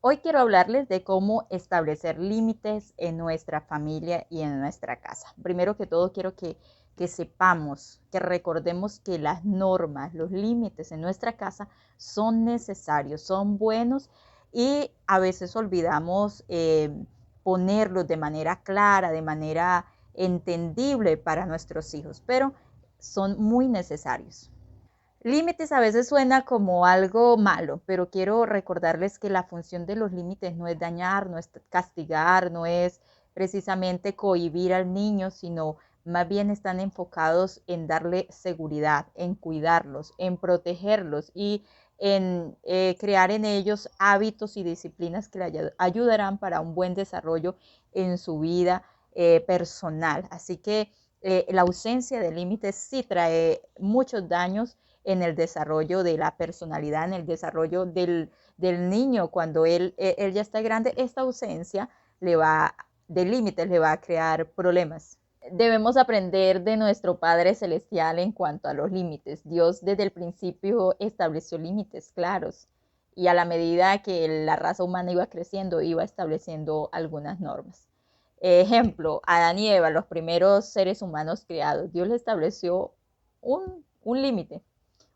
Hoy quiero hablarles de cómo establecer límites en nuestra familia y en nuestra casa. Primero que todo, quiero que sepamos, que recordemos que las normas, los límites en nuestra casa son necesarios, son buenos y a veces olvidamos ponerlos de manera clara, de manera entendible para nuestros hijos, pero son muy necesarios. Límites a veces suena como algo malo, pero quiero recordarles que la función de los límites no es dañar, no es castigar, no es precisamente cohibir al niño, sino más bien están enfocados en darle seguridad, en cuidarlos, en protegerlos y en crear en ellos hábitos y disciplinas que le ayudarán para un buen desarrollo en su vida personal. Así que la ausencia de límites sí trae muchos daños en el desarrollo de la personalidad, en el desarrollo del niño cuando él ya está grande. Esta ausencia de límites le va a crear problemas. Debemos aprender de nuestro Padre Celestial en cuanto a los límites. Dios desde el principio estableció límites claros y a la medida que la raza humana iba creciendo, iba estableciendo algunas normas. Ejemplo, Adán y Eva, los primeros seres humanos creados, Dios les estableció un límite,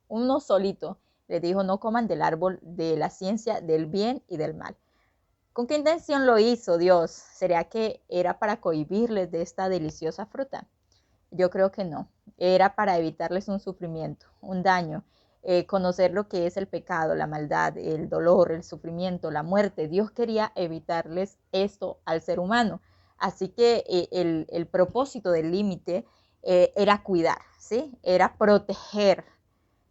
uno solito. Les dijo, no coman del árbol de la ciencia del bien y del mal. ¿Con qué intención lo hizo Dios? ¿Será que era para cohibirles de esta deliciosa fruta? Yo creo que no. Era para evitarles un sufrimiento, un daño, conocer lo que es el pecado, la maldad, el dolor, el sufrimiento, la muerte. Dios quería evitarles esto al ser humano. Así que el propósito del límite era cuidar, ¿sí? Era proteger,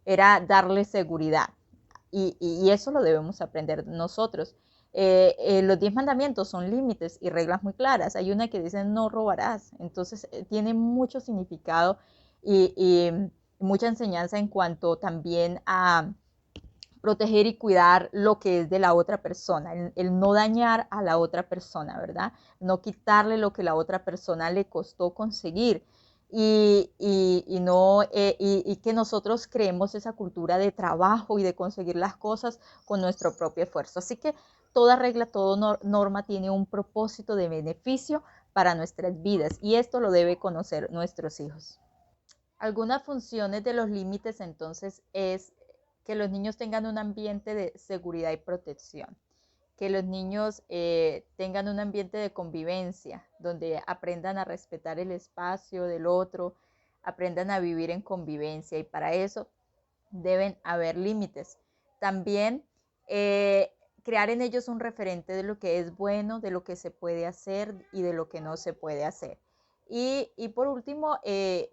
era darle seguridad. Y eso lo debemos aprender nosotros. Los 10 mandamientos son límites y reglas muy claras. Hay una que dice no robarás. Entonces tiene mucho significado y mucha enseñanza en cuanto también a proteger y cuidar lo que es de la otra persona, el no dañar a la otra persona, ¿verdad? No quitarle lo que la otra persona le costó conseguir. No, y que nosotros creemos esa cultura de trabajo y de conseguir las cosas con nuestro propio esfuerzo. Así que toda regla, toda norma tiene un propósito de beneficio para nuestras vidas y esto lo debe conocer nuestros hijos. Algunas funciones de los límites entonces es que los niños tengan un ambiente de seguridad y protección, que los niños tengan un ambiente de convivencia, donde aprendan a respetar el espacio del otro, aprendan a vivir en convivencia y para eso deben haber límites. También crear en ellos un referente de lo que es bueno, de lo que se puede hacer y de lo que no se puede hacer. Y por último,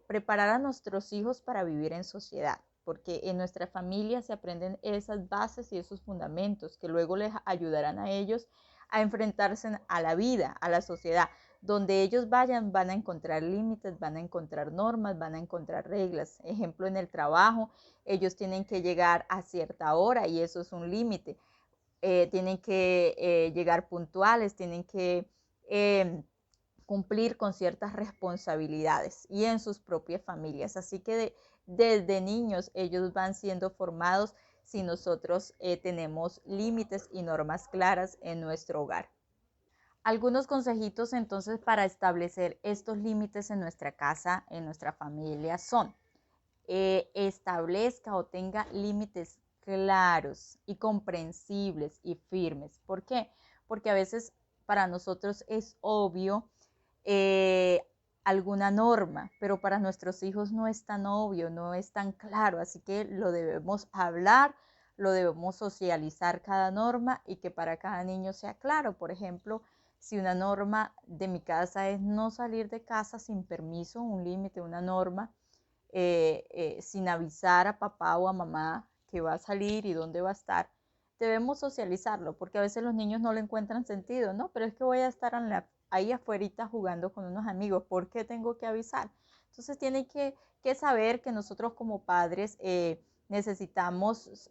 preparar a nuestros hijos para vivir en sociedad, porque en nuestra familia se aprenden esas bases y esos fundamentos que luego les ayudarán a ellos a enfrentarse a la vida, a la sociedad. Donde ellos vayan van a encontrar límites, van a encontrar normas, van a encontrar reglas. Ejemplo, en el trabajo, ellos tienen que llegar a cierta hora y eso es un límite. Tienen que llegar puntuales, tienen que eh, cumplir con ciertas responsabilidades y en sus propias familias. Así que desde niños ellos van siendo formados si nosotros tenemos límites y normas claras en nuestro hogar. Algunos consejitos entonces para establecer estos límites en nuestra casa, en nuestra familia son, establezca o tenga límites claros y comprensibles y firmes. ¿Por qué? Porque a veces para nosotros es obvio eh, alguna norma, pero para nuestros hijos no es tan obvio, no es tan claro, así que lo debemos hablar, lo debemos socializar cada norma y que para cada niño sea claro. Por ejemplo, si una norma de mi casa es no salir de casa sin permiso, un límite, una norma, sin avisar a papá o a mamá que va a salir y dónde va a estar, debemos socializarlo, porque a veces los niños no le encuentran sentido, ¿no? Pero es que voy a estar ahí afuera jugando con unos amigos, ¿por qué tengo que avisar? Entonces tiene que saber que nosotros como padres necesitamos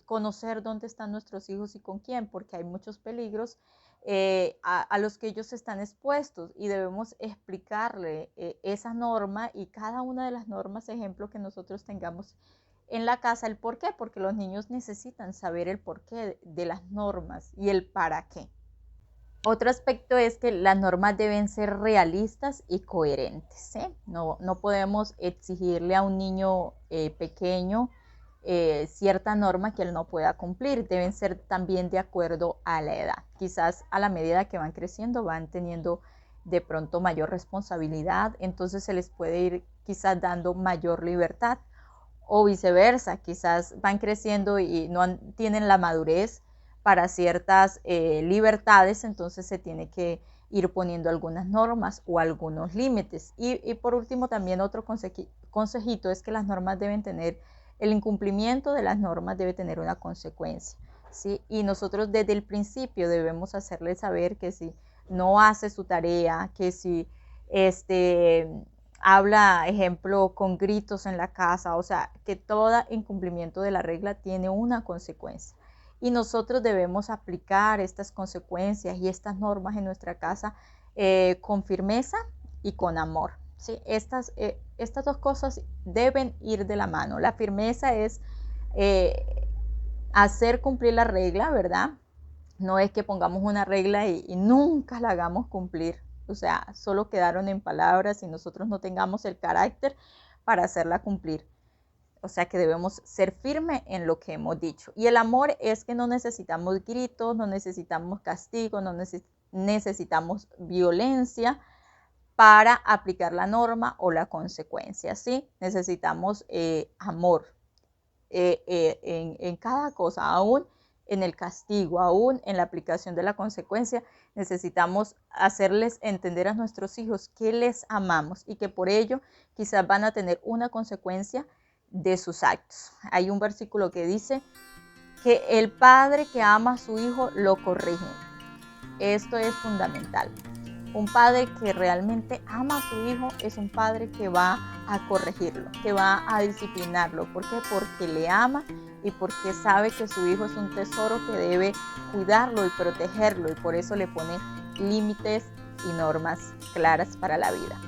conocer dónde están nuestros hijos y con quién, porque hay muchos peligros a los que ellos están expuestos y debemos explicarle esa norma y cada una de las normas, ejemplo, que nosotros tengamos en la casa el por qué, porque los niños necesitan saber el porqué de las normas y el para qué. Otro aspecto es que las normas deben ser realistas y coherentes, ¿sí? No podemos exigirle a un niño pequeño cierta norma que él no pueda cumplir. Deben ser también de acuerdo a la edad. Quizás a la medida que van creciendo van teniendo de pronto mayor responsabilidad, entonces se les puede ir quizás dando mayor libertad, o viceversa, quizás van creciendo y no tienen la madurez para ciertas libertades, entonces se tiene que ir poniendo algunas normas o algunos límites. Y por último, también otro consejito es que las normas deben tener, el incumplimiento de las normas debe tener una consecuencia, ¿sí? Y nosotros desde el principio debemos hacerle saber que si no hace su tarea, que si habla, ejemplo, con gritos en la casa, o sea, que todo incumplimiento de la regla tiene una consecuencia. Y nosotros debemos aplicar estas consecuencias y estas normas en nuestra casa con firmeza y con amor, ¿sí? Estas dos cosas deben ir de la mano. La firmeza es hacer cumplir la regla, ¿verdad? No es que pongamos una regla y nunca la hagamos cumplir. O sea, solo quedaron en palabras y nosotros no tengamos el carácter para hacerla cumplir. O sea que debemos ser firmes en lo que hemos dicho. Y el amor es que no necesitamos gritos, no necesitamos castigo, no necesitamos violencia para aplicar la norma o la consecuencia, ¿sí? Necesitamos amor en cada cosa, aún en el castigo, aún en la aplicación de la consecuencia. Necesitamos hacerles entender a nuestros hijos que les amamos y que por ello quizás van a tener una consecuencia de sus actos. Hay un versículo que dice que el padre que ama a su hijo lo corrige. Esto es fundamental. Un padre que realmente ama a su hijo es un padre que va a corregirlo, que va a disciplinarlo. ¿Por qué? Porque le ama y porque sabe que su hijo es un tesoro que debe cuidarlo y protegerlo, y por eso le pone límites y normas claras para la vida.